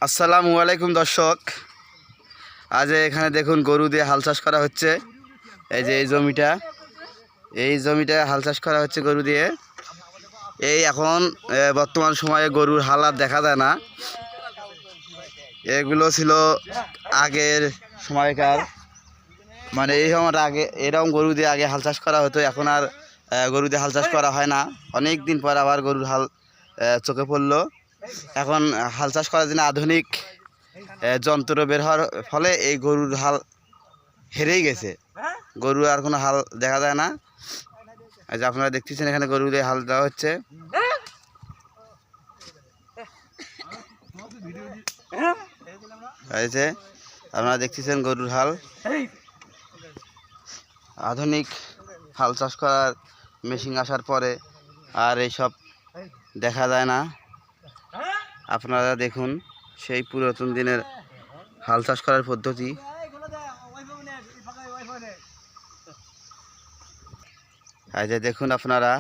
আসসালামু আলাইকুম দর্শক। আজ এখানে দেখুন গরু দিয়ে হাল চাষ করা হচ্ছে। এই যে এই জমিটা হাল চাষ করা হচ্ছে গরু দিয়ে। এই এখন বর্তমান সময়ে গরুর হাল আর দেখা যায় না। এগুলো ছিল আগের সময়কার, মানে এই সময় আগে এরকম গরু দিয়ে আগে হাল চাষ করা হতো। এখন আর গরু দিয়ে হাল চাষ করা হয় না। অনেক দিন পর আবার গরুর হাল চোখে পড়লো। এখন হাল চাষ করার জন্য আধুনিক যন্ত্র বের হওয়ার ফলে এই গরুর হাল হেরেই গেছে। গরু আর কোনো হাল দেখা যায় না। এই যে আপনারা দেখতেছেন এখানে গরু দিয়ে হাল দেওয়া হচ্ছে। এই যে আপনারা দেখতেছেন গরুর হাল। আধুনিক হাল চাষ করার মেশিন আসার পরে আর এইসব দেখা যায় না। আপনারা দেখুন সেই পুরাতন দিনের হাল চাষ করার পদ্ধতি। এই যে দেখুন আপনারা,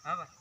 হ্যাঁ